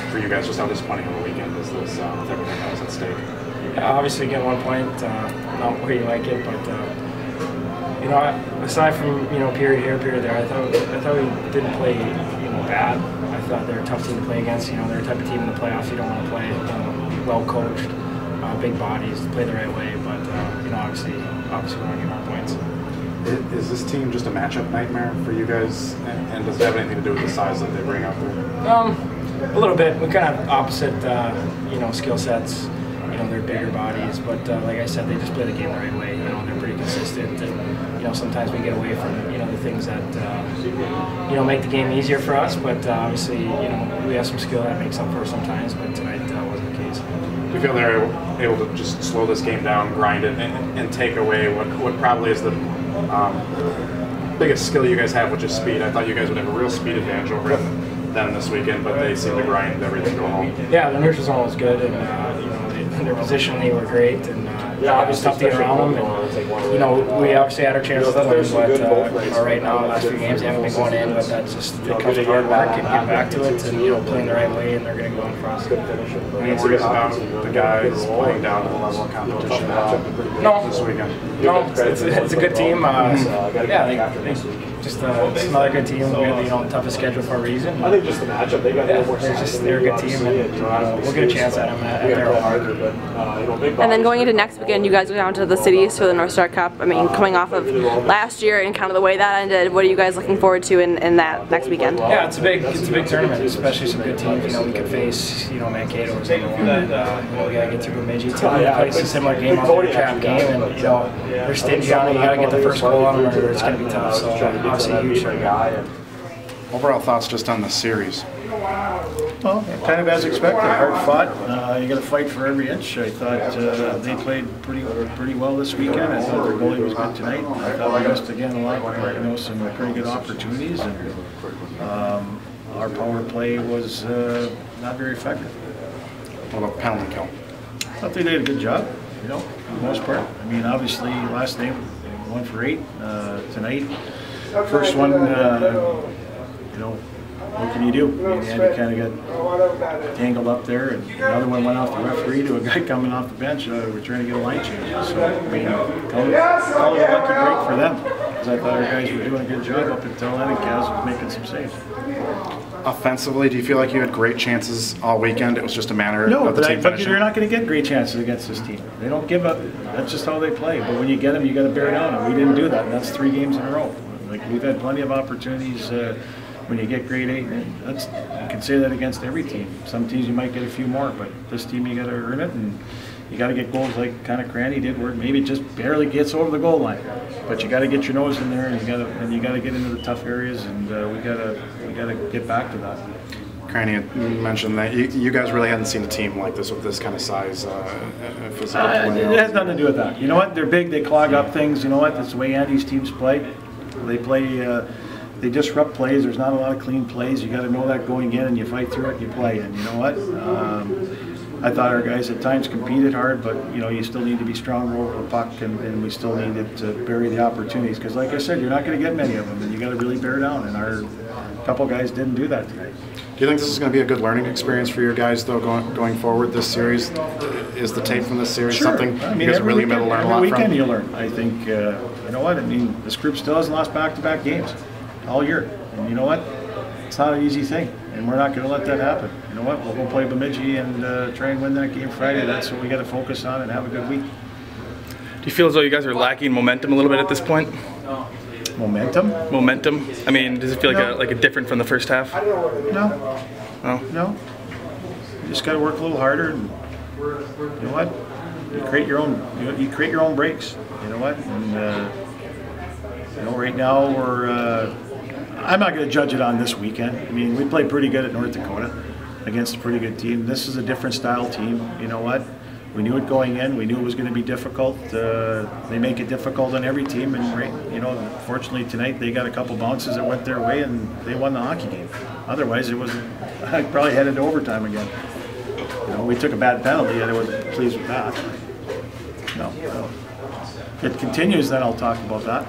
for you guys, just how disappointing of a weekend is this with everything that was at stake? Yeah, obviously get 1 point, not where you like it, but you know, aside from period here, period there, I thought we didn't play bad. I thought they're a tough team to play against. They're a type of team in the playoffs you don't want to play. Well coached, big bodies, play the right way, but obviously we want to get more points. Is this team just a matchup nightmare for you guys, and does it have anything to do with the size that they bring out there? A little bit. We kind of opposite, skill sets. They're bigger bodies, but like I said, they just play the game the right way. They're pretty consistent, and sometimes we get away from the things that make the game easier for us. But obviously, we have some skill that makes up for sometimes. But tonight wasn't the case. Do you feel they're able to just slow this game down, grind it, and take away what probably is the biggest skill you guys have, which is speed? I thought you guys would have a real speed advantage over them this weekend, but they seem to grind everything going home. Yeah, the neutral zone was good, and their position, they were great, and it was tough to get around them. And, we obviously had our chances to win, but right now, the last few games, they haven't been going in, but that's just it comes with hard work and getting back to it, and playing the right way, and they're going to go in for us. Any worries about the guys playing down to the level of competition this weekend? No, it's a good team. Just another good team. We have the toughest schedule for a reason. I think just the matchup, they got more they're a good team, and we'll get a chance at them at their home. And then going into next weekend, you guys go down to the cities for the North Star Cup. I mean, coming off of last year and kind of the way that ended, what are you guys looking forward to in that next weekend? Yeah, it's a big tournament, especially some good teams. We could face Mankato or something. We gotta get through Bemidji too. We play a similar game on their trap game, and they're stingy on it. You gotta get the first goal on them, or it's gonna be tough. So obviously a huge guy. Overall thoughts just on the series? Well, kind of as expected, hard fought. You got to fight for every inch. I thought they played pretty well this weekend. I thought their goalie was good tonight. I thought we missed again a lot, some pretty good opportunities, and our power play was not very effective. What about penalty kill? I thought they did a good job, for the most part. I mean, obviously last night 1 for 8. Tonight, first one, what can you do? Andy kind of got tangled up there, and another one went off the referee to a guy coming off the bench. We're trying to get a line change. So, I mean, call it a lucky break for them, because I thought our guys were doing a good job up until then, and Kaz was making some saves. Offensively, do you feel like you had great chances all weekend? It was just a matter of the team finishing? No, but you're not going to get great chances against this team. They don't give up. That's just how they play. But when you get them, you got to bear down, and we didn't do that. And that's 3 games in a row. Like, we've had plenty of opportunities. When you get grade 8, you can say that against every team. Some teams you might get a few more, but this team you got to earn it, and you got to get goals like kind of Cranny did, where maybe it just barely gets over the goal line. But you got to get your nose in there, and you got to get into the tough areas, and we got to get back to that. Cranny mentioned that you guys really hadn't seen a team like this with this kind of size, physical play. It has nothing to do with that. You know what? They're big. They clog up things. You know what? That's the way Andy's teams play. They play. They disrupt plays. There's not a lot of clean plays. You got to know that going in, and you fight through it and you play. And you know what? I thought our guys at times competed hard, but you still need to be stronger over the puck, and we still needed to bury the opportunities. Because like I said, you're not going to get many of them, and you got to really bear down. And our couple guys didn't do that tonight. Do you think this is going to be a good learning experience for your guys, though, going forward this series? Is the tape from this series something you guys are really going to learn a lot from? Every weekend you learn. I think, you know what? I mean, this group still hasn't lost back-to-back games all year. And you know what? It's not an easy thing, and we're not going to let that happen. You know what? We'll go play Bemidji and try and win that game Friday. That's what we got to focus on and have a good week. Do you feel as though you guys are lacking momentum a little bit at this point? Momentum? Momentum. I mean, does it feel like a different from the first half? No. Oh. No. You just got to work a little harder, and you know what? You create your own. You create your own breaks. You know what? And right now we're. I'm not going to judge it on this weekend. I mean, we played pretty good at North Dakota against a pretty good team. This is a different style team. You know what? We knew it going in. We knew it was going to be difficult. They make it difficult on every team, and fortunately tonight they got a couple bounces that went their way, and they won the hockey game. Otherwise, it was probably headed to overtime again. We took a bad penalty, and I wasn't pleased with that. No. If it continues, then I'll talk about that.